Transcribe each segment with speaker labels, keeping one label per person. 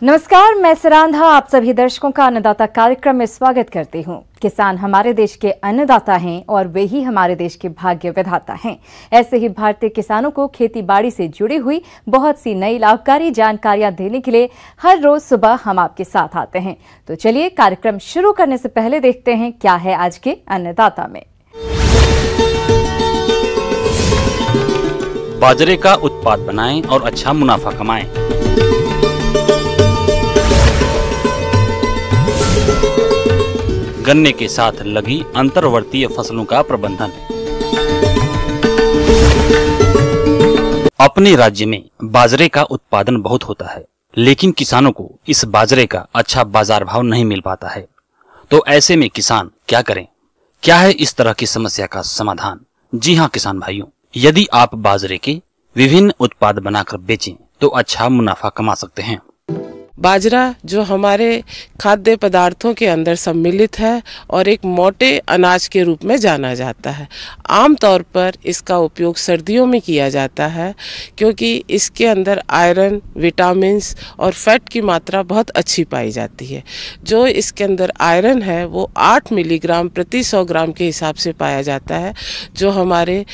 Speaker 1: नमस्कार, मैं सरांधा आप सभी दर्शकों का अन्नदाता कार्यक्रम में स्वागत करती हूं। किसान हमारे देश के अन्नदाता हैं और वे ही हमारे देश के भाग्य विधाता हैं। ऐसे ही भारतीय किसानों को खेती बाड़ी से जुड़ी हुई बहुत सी नई लाभकारी जानकारियां देने के लिए हर रोज सुबह हम आपके साथ आते हैं। तो चलिए कार्यक्रम शुरू करने से पहले देखते हैं क्या है आज के अन्नदाता में।
Speaker 2: बाजरे का उत्पाद बनाएं और अच्छा मुनाफा कमाएं। गन्ने के साथ लगी अंतर्वर्तीय फसलों का प्रबंधन। अपने राज्य में बाजरे का उत्पादन बहुत होता है, लेकिन किसानों को इस बाजरे का अच्छा बाजार भाव नहीं मिल पाता है। तो ऐसे में किसान क्या करें? क्या है इस तरह की समस्या का समाधान? जी हाँ किसान भाइयों, यदि आप बाजरे के विभिन्न उत्पाद बनाकर बेचें तो अच्छा मुनाफा कमा सकते हैं।
Speaker 3: बाजरा जो हमारे खाद्य पदार्थों के अंदर सम्मिलित है और एक मोटे अनाज के रूप में जाना जाता है। आमतौर पर इसका उपयोग सर्दियों में किया जाता है क्योंकि इसके अंदर आयरन, विटामिन्स और फैट की मात्रा बहुत अच्छी पाई जाती है। जो इसके अंदर आयरन है वो 8 मिलीग्राम प्रति 100 ग्राम के हिसाब से पाया जाता है। जो हमारे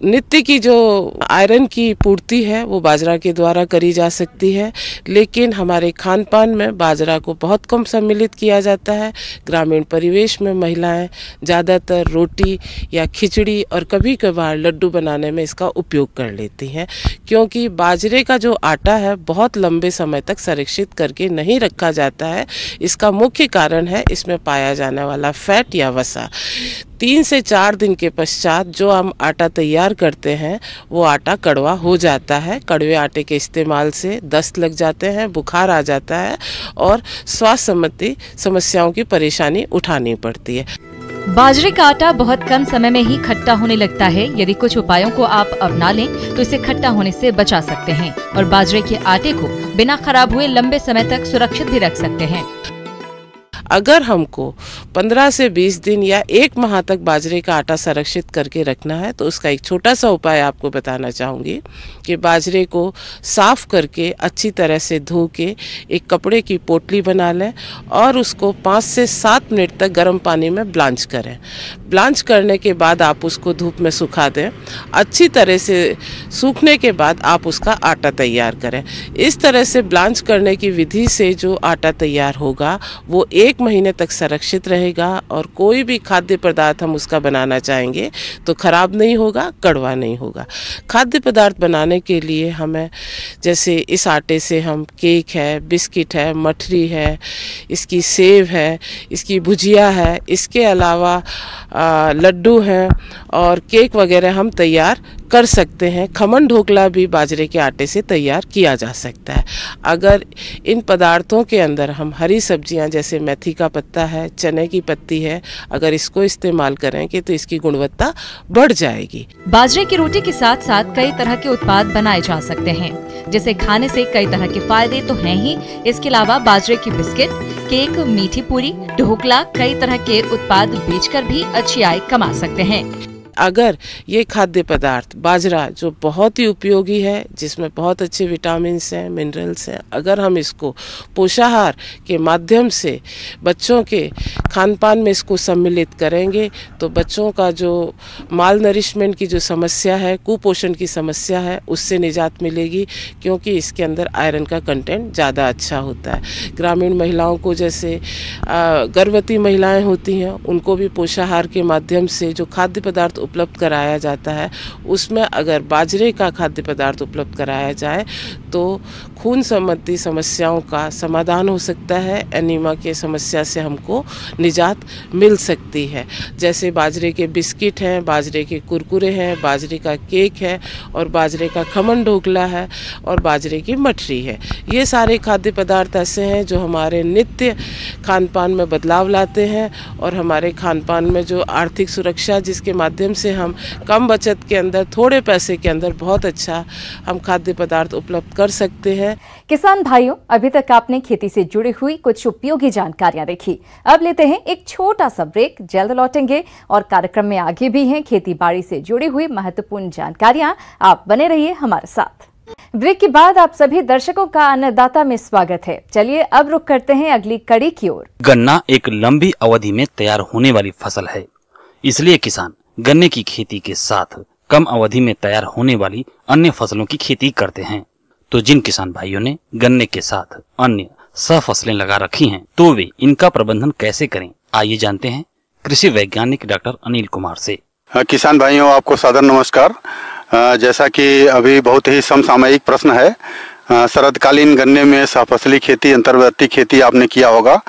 Speaker 3: नित्य की जो आयरन की पूर्ति है वो बाजरा के द्वारा करी जा सकती है, लेकिन हमारे खान पान में बाजरा को बहुत कम सम्मिलित किया जाता है। ग्रामीण परिवेश में महिलाएं ज़्यादातर रोटी या खिचड़ी और कभी कभार लड्डू बनाने में इसका उपयोग कर लेती हैं, क्योंकि बाजरे का जो आटा है बहुत लंबे समय तक संरक्षित करके नहीं रखा जाता है। इसका मुख्य कारण है इसमें पाया जाने वाला फैट या वसा। 3 से 4 दिन के पश्चात जो हम आटा तैयार करते हैं वो आटा कड़वा हो जाता है। कड़वे आटे के इस्तेमाल से दस्त लग जाते हैं, बुखार आ जाता है और स्वास्थ्य संबंधी समस्याओं की परेशानी उठानी पड़ती है।
Speaker 1: बाजरे का आटा बहुत कम समय में ही खट्टा होने लगता है। यदि कुछ उपायों को आप अपना लें तो इसे खट्टा होने से बचा सकते हैं और बाजरे के आटे को बिना खराब हुए लंबे समय तक सुरक्षित भी रख सकते हैं।
Speaker 3: अगर हमको 15 से 20 दिन या 1 माह तक बाजरे का आटा संरक्षित करके रखना है तो उसका एक छोटा सा उपाय आपको बताना चाहूँगी कि बाजरे को साफ करके अच्छी तरह से धो के एक कपड़े की पोटली बना लें और उसको 5 से 7 मिनट तक गर्म पानी में ब्लांच करें। ब्लांच करने के बाद आप उसको धूप में सुखा दें। अच्छी तरह से सूखने के बाद आप उसका आटा तैयार करें। इस तरह से ब्लांच करने की विधि से जो आटा तैयार होगा वो 1 महीने तक संरक्षित रहेगा और कोई भी खाद्य पदार्थ हम उसका बनाना चाहेंगे तो खराब नहीं होगा, कड़वा नहीं होगा। खाद्य पदार्थ बनाने के लिए हमें जैसे इस आटे से हम केक है, बिस्किट है, मठरी है, इसकी सेव है, इसकी भुजिया है, इसके अलावा लड्डू हैं और केक वगैरह हम तैयार कर सकते हैं। खमन ढोकला भी बाजरे के आटे से तैयार किया जा सकता है। अगर इन पदार्थों के अंदर हम हरी सब्जियां जैसे मेथी का पत्ता है, चने की पत्ती है, अगर इसको इस्तेमाल करेंगे तो इसकी गुणवत्ता बढ़ जाएगी।
Speaker 1: बाजरे की रोटी के साथ साथ कई तरह के उत्पाद बनाए जा सकते हैं, जिसे खाने से कई तरह के फायदे तो हैं ही। इसके अलावा बाजरे की बिस्किट, केक, मीठी पूरी, ढोकला, कई तरह के उत्पाद बेचकर भी अच्छी आय कमा सकते हैं।
Speaker 3: अगर ये खाद्य पदार्थ बाजरा जो बहुत ही उपयोगी है, जिसमें बहुत अच्छे विटामिन्स हैं, मिनरल्स हैं, अगर हम इसको पोषाहार के माध्यम से बच्चों के खान पान में इसको सम्मिलित करेंगे तो बच्चों का जो माल नरिशमेंट की जो समस्या है, कुपोषण की समस्या है, उससे निजात मिलेगी, क्योंकि इसके अंदर आयरन का कंटेंट ज़्यादा अच्छा होता है। ग्रामीण महिलाओं को जैसे गर्भवती महिलाएं होती हैं उनको भी पोषाहार के माध्यम से जो खाद्य पदार्थ उपलब्ध कराया जाता है उसमें अगर बाजरे का खाद्य पदार्थ उपलब्ध कराया जाए तो खून संबंधी समस्याओं का समाधान हो सकता है। एनीमिया की समस्या से हमको निजात मिल सकती है। जैसे बाजरे के बिस्किट हैं, बाजरे के कुरकुरे हैं, बाजरे का केक है और बाजरे का खमन ढोकला है और बाजरे की मठरी है। ये सारे खाद्य पदार्थ ऐसे हैं जो हमारे नित्य खान पान में बदलाव लाते हैं और हमारे खान पान में जो आर्थिक सुरक्षा जिसके माध्यम से हम कम बचत के अंदर, थोड़े पैसे के अंदर बहुत अच्छा हम खाद्य पदार्थ उपलब्ध कर सकते हैं।
Speaker 1: किसान भाइयों, अभी तक आपने खेती से जुड़ी हुई कुछ उपयोगी जानकारियां देखी। अब लेते हैं एक छोटा सा ब्रेक, जल्द लौटेंगे और कार्यक्रम में आगे भी हैं खेती बाड़ी से जुड़ी हुई महत्वपूर्ण जानकारियां। आप बने रहिए हमारे साथ। ब्रेक के बाद आप सभी दर्शकों का अन्नदाता में स्वागत है। चलिए अब रुक करते हैं अगली कड़ी की ओर।
Speaker 2: गन्ना एक लंबी अवधि में तैयार होने वाली फसल है, इसलिए किसान गन्ने की खेती के साथ कम अवधि में तैयार होने वाली अन्य फसलों की खेती करते हैं। तो जिन किसान भाइयों ने गन्ने के साथ अन्य सह फसलें लगा रखी हैं, तो वे इनका प्रबंधन कैसे करें, आइए जानते हैं कृषि वैज्ञानिक डॉक्टर अनिल कुमार से।
Speaker 4: किसान भाइयों, आपको सादर नमस्कार। जैसा कि अभी बहुत ही समसामयिक प्रश्न है, शरदकालीन गन्ने में सहफसली खेती, अंतर्वर्ती खेती आपने किया होगा।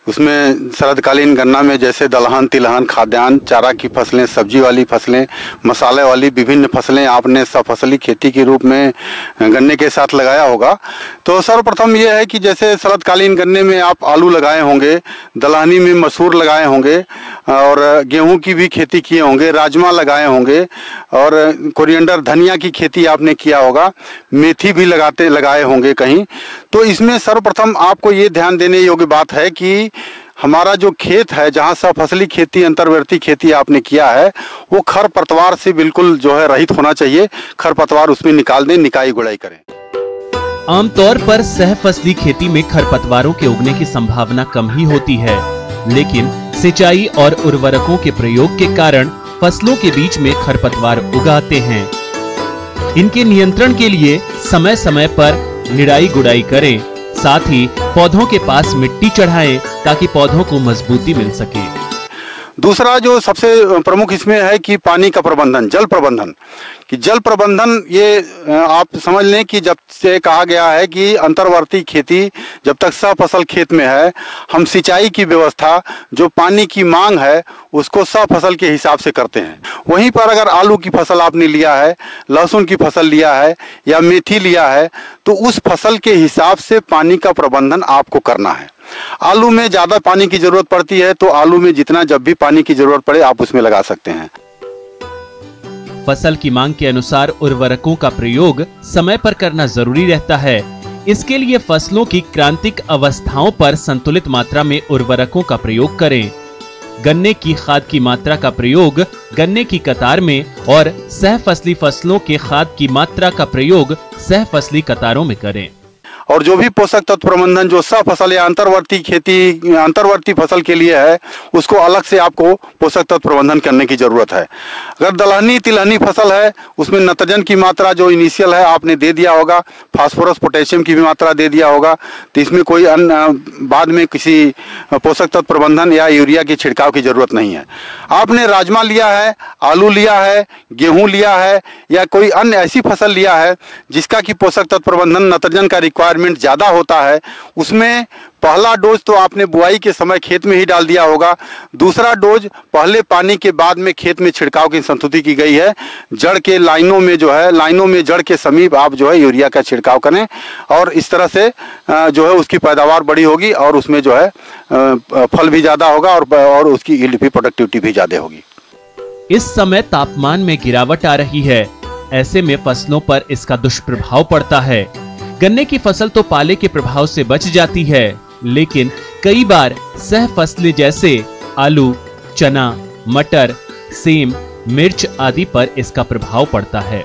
Speaker 4: उसमें शरदकालीन गन्ना में जैसे दलहन, तिलहन, खाद्यान्न, चारा की फसलें, सब्जी वाली फसलें, मसाले वाली विभिन्न फसलें आपने सहफसली खेती के रूप में गन्ने के साथ लगाया होगा। तो सर्वप्रथम ये है कि जैसे शरदकालीन गन्ने में आप आलू लगाए होंगे, दलहनी में मसूर लगाए होंगे और गेहूं की भी खेती किए होंगे, राजमा लगाए होंगे और कोरिएंडर, धनिया की खेती आपने किया होगा, मेथी भी लगाए होंगे कहीं। तो इसमें सर्वप्रथम आपको ये ध्यान देने योग्य बात है कि हमारा जो खेत है, जहाँ सहफसली खेती, अंतर्वर्ती खेती आपने किया है, वो खरपतवार से बिल्कुल जो है रहित होना चाहिए। खरपतवार उसमें निकाल दें, निकाई गुड़ाई करें।
Speaker 5: आमतौर पर सहफसली खेती में खरपतवारों के उगने की संभावना कम ही होती है, लेकिन सिंचाई और उर्वरकों के प्रयोग के कारण फसलों के बीच में खरपतवार उगाते हैं। इनके नियंत्रण के लिए समय समय पर निराई गुड़ाई करें, साथ ही पौधों के पास मिट्टी चढ़ाएं ताकि पौधों को मजबूती मिल सके।
Speaker 4: दूसरा जो सबसे प्रमुख इसमें है कि पानी का प्रबंधन, जल प्रबंधन। कि जल प्रबंधन ये आप समझ लें कि जब से कहा गया है कि अंतर्वर्ती खेती जब तक सहफसल खेत में है, हम सिंचाई की व्यवस्था, जो पानी की मांग है, उसको सहफसल के हिसाब से करते हैं। वहीं पर अगर आलू की फसल आपने लिया है, लहसुन की फसल लिया है या मेथी लिया है, तो उस फसल के हिसाब से पानी का प्रबंधन आपको करना है। आलू में ज़्यादा पानी की जरूरत पड़ती है, तो आलू में जितना जब भी पानी की जरूरत पड़े आप उसमें लगा सकते हैं।
Speaker 5: फसल की मांग के अनुसार उर्वरकों का प्रयोग समय पर करना जरूरी रहता है। इसके लिए फसलों की क्रांतिक अवस्थाओं पर संतुलित मात्रा में उर्वरकों का प्रयोग करें। गन्ने की खाद की मात्रा का प्रयोग गन्ने की कतार में और सहफसली फसलों के खाद की मात्रा का प्रयोग सहफसली कतारों में करें।
Speaker 4: और जो भी पोषक तत्व प्रबंधन जो सहफसल या अंतर्वर्ती खेती, अंतर्वर्ती फसल के लिए है, उसको अलग से आपको पोषक तत्व प्रबंधन करने की जरूरत है। अगर दलहनी तिलहनी फसल है, उसमें नाइट्रोजन की मात्रा जो इनिशियल है आपने दे दिया होगा, फास्फोरस पोटेशियम की भी मात्रा दे दिया होगा, तो इसमें कोई बाद में किसी पोषक तत्व प्रबंधन या यूरिया की छिड़काव की जरूरत नहीं है। आपने राजमा लिया है, आलू लिया है, गेहूँ लिया है या कोई अन्य ऐसी फसल लिया है जिसका कि पोषक तत्व प्रबंधन, नाइट्रोजन का रिक्वायरमेंट ज्यादा होता है, उसमें पहला डोज तो आपने बुआई के समय खेत में ही डाल दिया होगा। दूसरा डोज पहले पानी के बाद में खेत में छिड़काव की संस्तुति की गई है। जड़ के लाइनों में जो है, लाइनों में जड़ के समीप आप जो है यूरिया का छिड़काव करें और इस तरह से जो है उसकी पैदावार बड़ी होगी और उसमें जो है फल भी ज्यादा होगा और उसकी यील्ड भी, प्रोडक्टिविटी भी ज्यादा होगी।
Speaker 5: इस समय तापमान में गिरावट आ रही है, ऐसे में फसलों पर इसका दुष्प्रभाव पड़ता है। गन्ने की फसल तो पाले के प्रभाव से बच जाती है, लेकिन कई बार सहफसलें जैसे आलू, चना, मटर, सेम, मिर्च आदि पर इसका प्रभाव पड़ता है।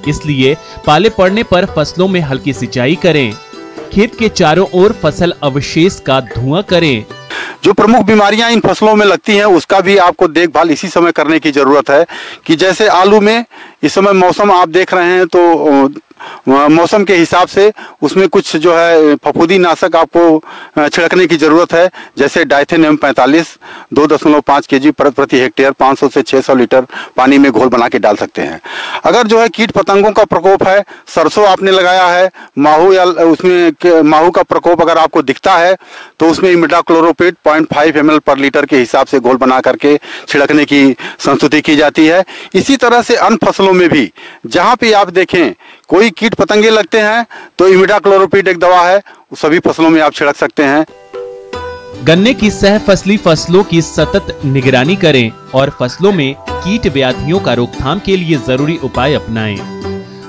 Speaker 5: इसलिए पाले पड़ने पर फसलों में हल्की सिंचाई करें। खेत के चारों ओर फसल अवशेष का धुआं करें।
Speaker 4: जो प्रमुख बीमारियां इन फसलों में लगती हैं उसका भी आपको देखभाल इसी समय करने की जरूरत है। कि जैसे आलू में इस समय मौसम आप देख रहे हैं, तो मौसम के हिसाब से उसमें कुछ जो है फफूंदी नाशक आपको छिड़कने की जरूरत है। जैसे डाइथेन M45 2.5 kg प्रति हेक्टेयर 500 से 600 लीटर पानी में घोल बना के डाल सकते हैं। अगर जो है कीट पतंगों का प्रकोप है, सरसों आपने लगाया है, माहू या उसमें माहू का प्रकोप अगर आपको दिखता है, तो उसमें इमिडाक्लोरोपिड 0.5 ml पर लीटर के हिसाब से घोल बना करके छिड़कने की संस्तुति की जाती है। इसी तरह से अन्य फसलों में भी जहाँ पे आप देखें कोई कीट पतंगे लगते हैं, तो इमिडाक्लोरोपिड एक दवा है, सभी फसलों में आप छिड़क सकते हैं।
Speaker 5: गन्ने की सहफसली फसलों की सतत निगरानी करें और फसलों में कीट व्याधियों का रोकथाम के लिए जरूरी उपाय अपनाएं।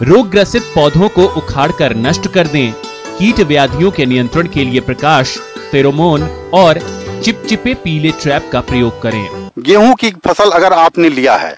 Speaker 5: रोग ग्रसित पौधों को उखाड़कर नष्ट कर दें। कीट व्याधियों के नियंत्रण के लिए प्रकाश, फेरोमोन और चिपचिपे पीले ट्रैप का प्रयोग करें।
Speaker 4: गेहूं की फसल अगर आपने लिया है,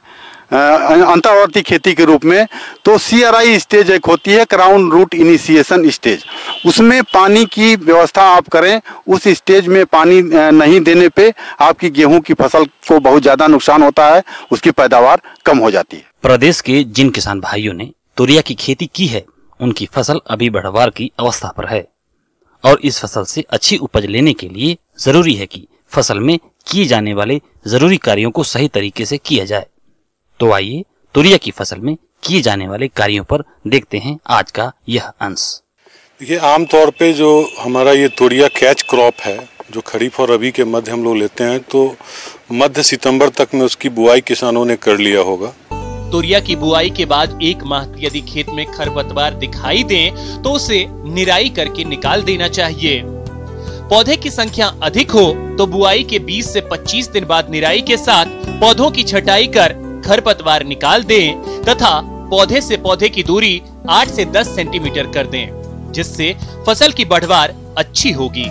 Speaker 4: अंतर्वर्ती खेती के रूप में, तो CRI स्टेज एक होती है, क्राउन रूट इनिशिएशन स्टेज। उसमें पानी की व्यवस्था आप करें। उस स्टेज में पानी नहीं देने पे आपकी गेहूं की फसल को बहुत ज़्यादा नुकसान होता है, उसकी पैदावार कम हो जाती है।
Speaker 2: प्रदेश के जिन किसान भाइयों ने तोरिया की खेती की है, उनकी फसल अभी बढ़वार की अवस्था पर है और इस फसल से अच्छी उपज लेने के लिए जरूरी है कि फसल में किए जाने वाले जरूरी कार्यों को सही तरीके से किया जाए। तो आइए तोरिया की फसल में किए जाने वाले कार्यों पर देखते हैं आज का यह अंश।
Speaker 6: देखिए, आमतौर पे जो हमारा ये तोरिया कैच क्रॉप है, जो खरीफ और रबी के मध्य हम लोग लेते हैं, तो मध्य सितंबर तक में उसकी बुआई किसानों ने कर लिया होगा।
Speaker 5: तोरिया की बुआई के बाद 1 माह यदि खेत में खरपतवार दिखाई दे तो उसे निराई करके निकाल देना चाहिए। पौधे की संख्या अधिक हो तो बुआई के 20 से 25 दिन बाद निराई के साथ पौधों की छटाई कर खरपतवार निकाल दें तथा पौधे से पौधे की दूरी 8 से 10 सेंटीमीटर कर दें, जिससे फसल की बढ़वार अच्छी होगी।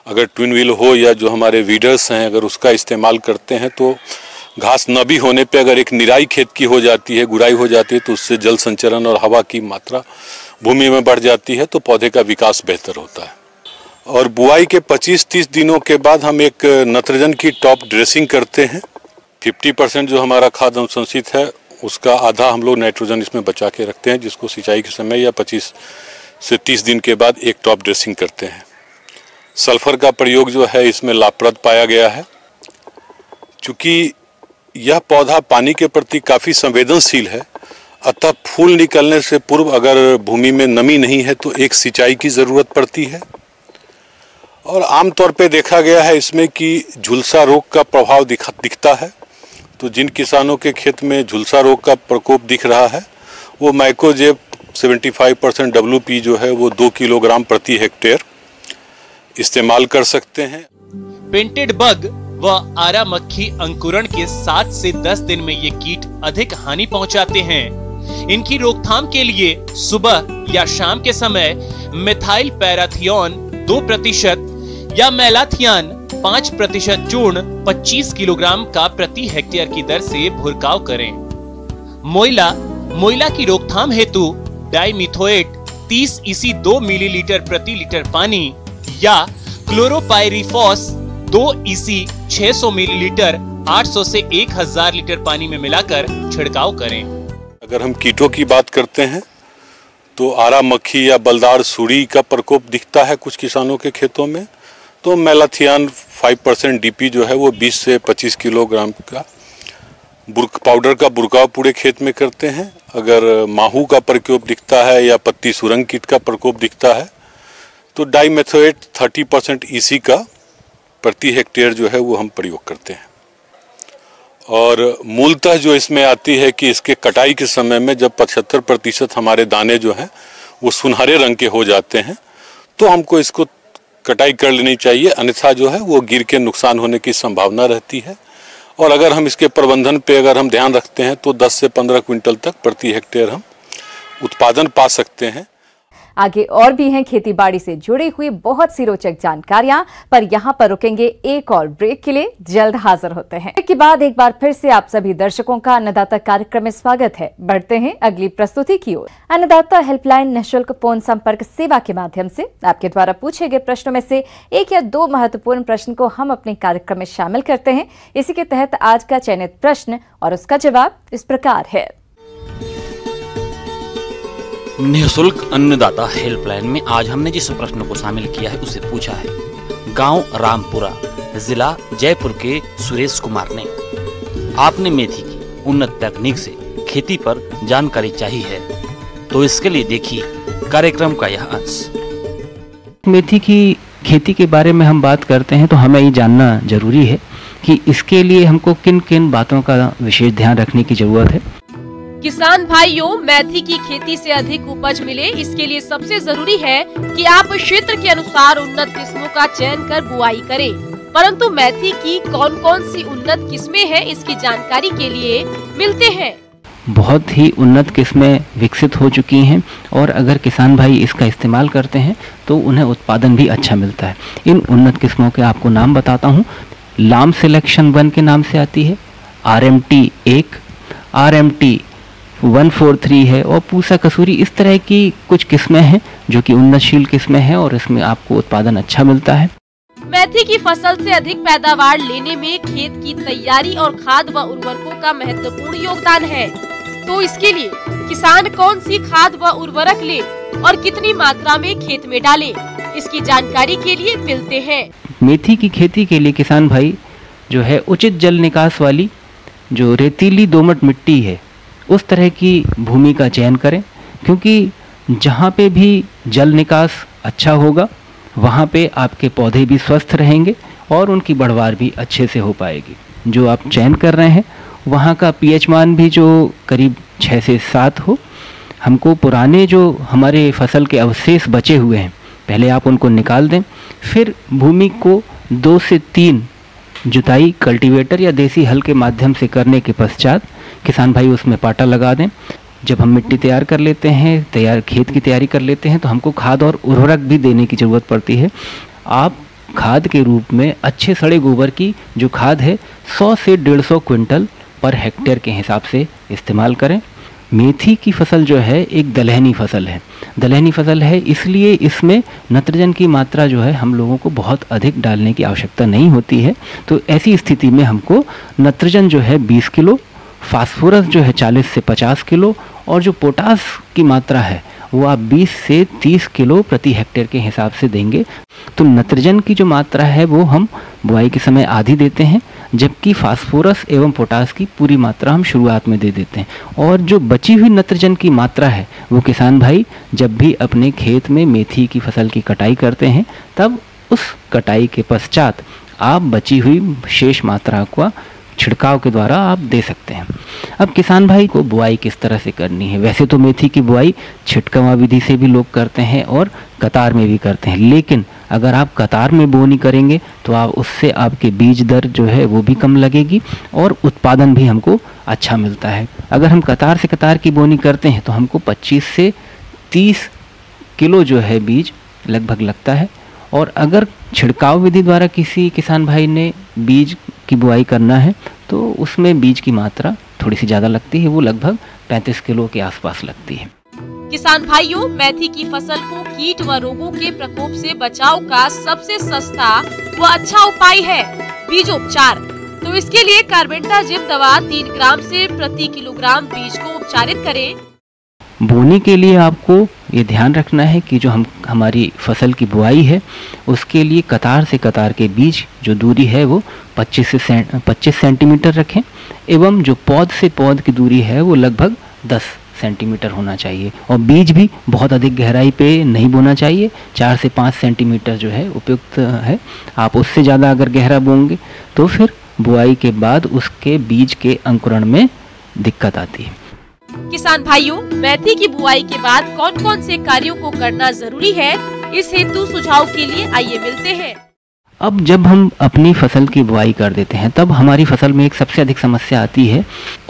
Speaker 6: अगर ट्विन व्हील हो या जो हमारे वीडर्स हैं, अगर उसका इस्तेमाल करते हैं तो घास न भी होने पे अगर एक निराई खेत की हो जाती है, गुड़ाई हो जाती है, तो उससे जल संचरण और हवा की मात्रा भूमि में बढ़ जाती है, तो पौधे का विकास बेहतर होता है। और बुआई के 25-30 दिनों के बाद हम एक नाइट्रोजन की टॉप ड्रेसिंग करते हैं। 50% जो हमारा खाद अनुशंसित है उसका आधा हम लोग नाइट्रोजन इसमें बचा के रखते हैं, जिसको सिंचाई के समय या 25 से 30 दिन के बाद एक टॉप ड्रेसिंग करते हैं। सल्फर का प्रयोग जो है इसमें लाभप्रद पाया गया है। चूँकि यह पौधा पानी के प्रति काफ़ी संवेदनशील है, अतः फूल निकलने से पूर्व अगर भूमि में नमी नहीं है तो एक सिंचाई की ज़रूरत पड़ती है। और आमतौर पे देखा गया है इसमें कि झुलसा रोग का प्रभाव दिखता है। तो जिन किसानों के खेत में झुलसा रोग का प्रकोप दिख रहा है वो माइक्रोजेब 75% WP जो है वो 2 किलोग्राम प्रति हेक्टेयर इस्तेमाल कर सकते हैं।
Speaker 5: पेंटेड बग व आरा मक्खी अंकुरण के 7 से 10 दिन में ये कीट अधिक हानि पहुंचाते हैं। इनकी रोकथाम के लिए सुबह या शाम के समय मिथाइल पैराथियोन 2% या मेलाथियान 5% चूर्ण 25 किलोग्राम का प्रति हेक्टेयर की दर से भुरकाव करें। मोइला की रोकथाम हेतु डाइमिथोएट 30 EC 2 मिलीलीटर प्रति लीटर पानी या क्लोरोपाइरिफॉस 2 EC 600 मिलीलीटर 800 से 1000 लीटर पानी में मिलाकर छिड़काव करें।
Speaker 6: अगर हम कीटों की बात करते हैं तो आरा मक्खी या बलदार सुड़ी का प्रकोप दिखता है कुछ किसानों के खेतों में, तो मेलाथियान 5% DP जो है वो 20 से 25 किलोग्राम का पाउडर का बुरकाव पूरे खेत में करते हैं। अगर माहू का प्रकोप दिखता है या पत्ती सुरंग कीट का प्रकोप दिखता है तो डाइमेथोएट 30% EC का प्रति हेक्टेयर जो है वो हम प्रयोग करते हैं। और मूलतः जो इसमें आती है कि इसके कटाई के समय में जब 75% हमारे दाने जो हैं वो सुनहरे रंग के हो जाते हैं तो हमको इसको कटाई कर लेनी चाहिए, अन्यथा जो है वो गिर के नुकसान होने की संभावना रहती है। और अगर हम इसके प्रबंधन पे अगर हम ध्यान रखते हैं तो 10 से 15 क्विंटल तक प्रति हेक्टेयर हम उत्पादन पा सकते हैं।
Speaker 1: आगे और भी हैं खेती बाड़ी से जुड़ी हुई बहुत सी रोचक जानकारियां, पर यहां पर रुकेंगे एक और ब्रेक के लिए। जल्द हाजिर होते हैं। ब्रेक के बाद एक बार फिर से आप सभी दर्शकों का अन्नदाता कार्यक्रम में स्वागत है। बढ़ते हैं अगली प्रस्तुति की ओर। अन्नदाता हेल्पलाइन निःशुल्क फोन संपर्क सेवा के माध्यम से आपके द्वारा पूछे गए प्रश्नों में से 1 या 2 महत्वपूर्ण प्रश्न को हम अपने कार्यक्रम में शामिल करते हैं। इसी के तहत आज का चयनित प्रश्न और उसका जवाब इस प्रकार है।
Speaker 2: निःशुल्क अन्नदाता हेल्पलाइन में आज हमने जिस प्रश्न को शामिल किया है उसे पूछा है गांव रामपुरा, जिला जयपुर के सुरेश कुमार ने। आपने मेथी की उन्नत तकनीक से खेती पर जानकारी चाहिए है, तो इसके लिए देखिए कार्यक्रम का यह अंश।
Speaker 7: मेथी की खेती के बारे में हम बात करते हैं तो हमें ये जानना जरूरी है कि इसके लिए हमको किन किन बातों का विशेष ध्यान रखने की जरूरत है।
Speaker 8: किसान भाइयों, मेथी की खेती से अधिक उपज मिले, इसके लिए सबसे जरूरी है कि आप क्षेत्र के अनुसार उन्नत किस्मों का चयन कर बुआई करें। परंतु मेथी की कौन कौन सी उन्नत किस्में हैं, इसकी जानकारी के लिए मिलते हैं।
Speaker 7: बहुत ही उन्नत किस्में विकसित हो चुकी हैं और अगर किसान भाई इसका इस्तेमाल करते हैं तो उन्हें उत्पादन भी अच्छा मिलता है। इन उन्नत किस्मों के आपको नाम बताता हूँ। लाम सिलेक्शन 1 के नाम से आती है, RMT 1, RMT 143 है और पूसा कसूरी, इस तरह की कुछ किस्में हैं जो कि उन्नतशील किस्में हैं और इसमें आपको उत्पादन अच्छा मिलता है।
Speaker 8: मेथी की फसल से अधिक पैदावार लेने में खेत की तैयारी और खाद व उर्वरकों का महत्वपूर्ण योगदान है। तो इसके लिए किसान कौन सी खाद व उर्वरक ले और कितनी मात्रा में खेत में डालें, इसकी जानकारी के लिए मिलते हैं।
Speaker 7: मेथी की खेती के लिए किसान भाई जो है उचित जल निकास वाली जो रेतीली दोमट मिट्टी है उस तरह की भूमि का चयन करें, क्योंकि जहाँ पे भी जल निकास अच्छा होगा वहाँ पे आपके पौधे भी स्वस्थ रहेंगे और उनकी बढ़वार भी अच्छे से हो पाएगी। जो आप चयन कर रहे हैं वहाँ का pH मान भी जो करीब 6 से 7 हो। हमको पुराने जो हमारे फसल के अवशेष बचे हुए हैं पहले आप उनको निकाल दें, फिर भूमि को 2 से 3 जुताई कल्टीवेटर या देसी हल के माध्यम से करने के पश्चात किसान भाई उसमें पाटा लगा दें। जब हम मिट्टी तैयार कर लेते हैं, खेत की तैयारी कर लेते हैं, तो हमको खाद और उर्वरक भी देने की ज़रूरत पड़ती है। आप खाद के रूप में अच्छे सड़े गोबर की जो खाद है 100 से 150 क्विंटल पर हेक्टेयर के हिसाब से इस्तेमाल करें। मेथी की फसल जो है एक दलहनी फसल है। दलहनी फसल है इसलिए इसमें नत्रजन की मात्रा जो है हम लोगों को बहुत अधिक डालने की आवश्यकता नहीं होती है। तो ऐसी स्थिति में हमको नत्रजन जो है 20 किलो, फास्फोरस जो है 40 से 50 किलो और जो पोटास की मात्रा है वो आप 20 से 30 किलो प्रति हेक्टेयर के हिसाब से देंगे। तो नत्रजन की जो मात्रा है वो हम बुआई के समय आधी देते हैं, जबकि फास्फोरस एवं पोटास की पूरी मात्रा हम शुरुआत में दे देते हैं। और जो बची हुई नत्रजन की मात्रा है वो किसान भाई जब भी अपने खेत में मेथी की फसल की कटाई करते हैं तब उस कटाई के पश्चात आप बची हुई शेष मात्रा का छिड़काव के द्वारा आप दे सकते हैं। अब किसान भाई को बुआई किस तरह से करनी है? वैसे तो मेथी की बुआई छिटकवा विधि से भी लोग करते हैं और कतार में भी करते हैं, लेकिन अगर आप कतार में बोनी करेंगे तो आप उससे आपके बीज दर जो है वो भी कम लगेगी और उत्पादन भी हमको अच्छा मिलता है। अगर हम कतार से कतार की बोनी करते हैं तो हमको 25 से 30 किलो जो है बीज लगभग लगता है। और अगर छिड़काव विधि द्वारा किसी किसान भाई ने बीज की बुआई करना है तो उसमें बीज की मात्रा थोड़ी सी ज़्यादा लगती है, वो लगभग 35 किलो के आसपास लगती है।
Speaker 8: किसान भाइयों, मेथी की फसल को कीट व रोगों के प्रकोप से बचाव का सबसे सस्ता व अच्छा उपाय है बीजोपचार। तो इसके लिए कार्बेंडाजिम दवा 3 ग्राम से प्रति किलोग्राम बीज को उपचारित करें।
Speaker 7: बोनी के लिए आपको ये ध्यान रखना है कि जो हमारी फसल की बुआई है उसके लिए कतार से कतार के बीच जो दूरी है वो 25 सेंटीमीटर रखें एवं जो पौध से पौध की दूरी है वो लगभग 10 सेंटीमीटर होना चाहिए। और बीज भी बहुत अधिक गहराई पे नहीं बोना चाहिए, 4 से 5 सेंटीमीटर जो है उपयुक्त है। आप उससे ज़्यादा अगर गहरा बोएंगे तो फिर बुआई के बाद उसके बीज के अंकुरण में दिक्कत आती है।
Speaker 8: किसान भाइयों, मेथी की बुआई के बाद कौन कौन से कार्यों को करना जरूरी है, इस हेतु सुझाव के लिए आइए मिलते हैं।
Speaker 7: अब जब हम अपनी फसल की बुआई कर देते हैं तब हमारी फसल में एक सबसे अधिक समस्या आती है,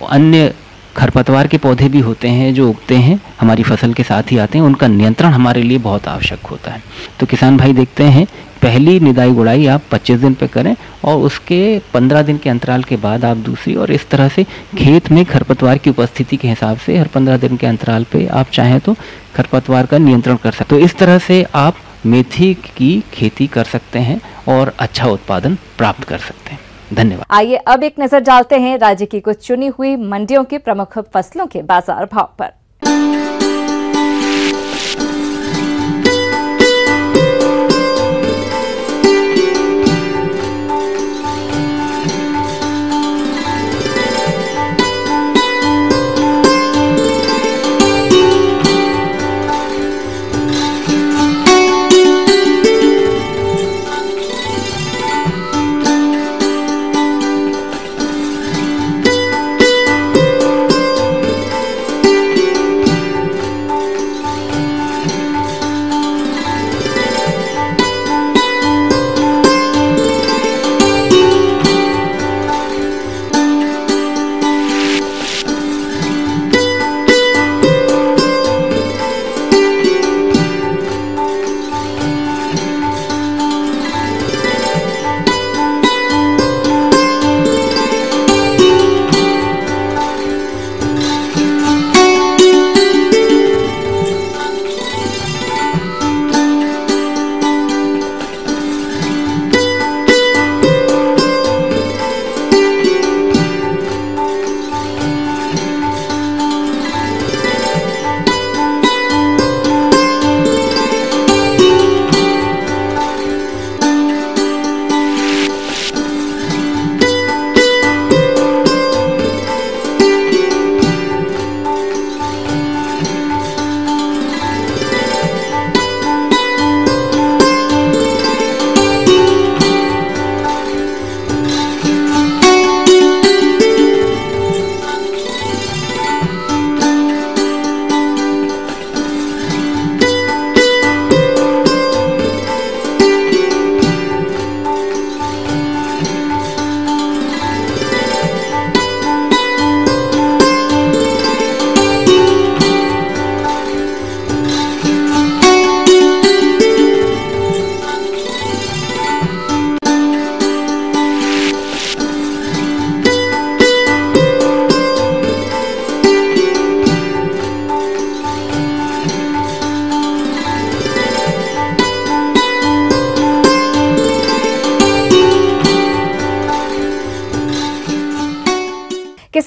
Speaker 7: अन्य खरपतवार के पौधे भी होते हैं जो उगते हैं हमारी फसल के साथ ही आते हैं, उनका नियंत्रण हमारे लिए बहुत आवश्यक होता है। तो किसान भाई देखते हैं पहली निदाई गुड़ाई आप 25 दिन पे करें और उसके 15 दिन के अंतराल के बाद आप दूसरी, और इस तरह से खेत में खरपतवार की उपस्थिति के हिसाब से हर 15 दिन के अंतराल पे आप चाहें तो खरपतवार का नियंत्रण कर सकते हो। इस तरह से आप मेथी की खेती कर सकते हैं और अच्छा उत्पादन प्राप्त कर सकते हैं। धन्यवाद।
Speaker 1: आइए अब एक नजर डालते हैं राज्य की कुछ चुनी हुई मंडियों के प्रमुख फसलों के बाजार भाव पर।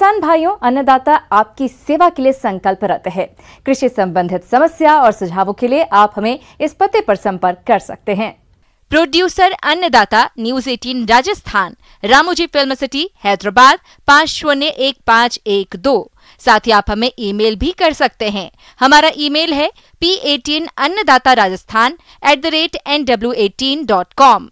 Speaker 1: किसान भाइयों, अन्नदाता आपकी सेवा के लिए संकल्परत है। कृषि संबंधित समस्या और सुझावों के लिए आप हमें इस पते पर संपर्क कर सकते हैं।
Speaker 9: प्रोड्यूसर अन्नदाता, news 18 Rajasthan, Ramoji film city, Hyderabad 501512। साथ ही आप हमें ईमेल भी कर सकते हैं। हमारा ईमेल है p18अन्नदाता-राजस्थान@nw18.com।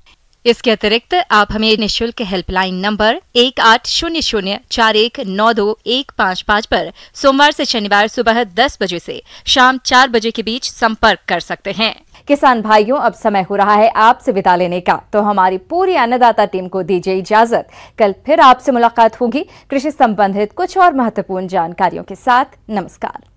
Speaker 9: इसके अतिरिक्त आप हमें निःशुल्क हेल्पलाइन नंबर 180041921555 पर सोमवार से शनिवार सुबह 10 बजे से शाम 4 बजे के बीच संपर्क कर सकते हैं।
Speaker 1: किसान भाइयों, अब समय हो रहा है आपसे विदा लेने का, तो हमारी पूरी अन्नदाता टीम को दीजिए इजाजत। कल फिर आपसे मुलाकात होगी कृषि संबंधित कुछ और महत्वपूर्ण जानकारियों के साथ। नमस्कार।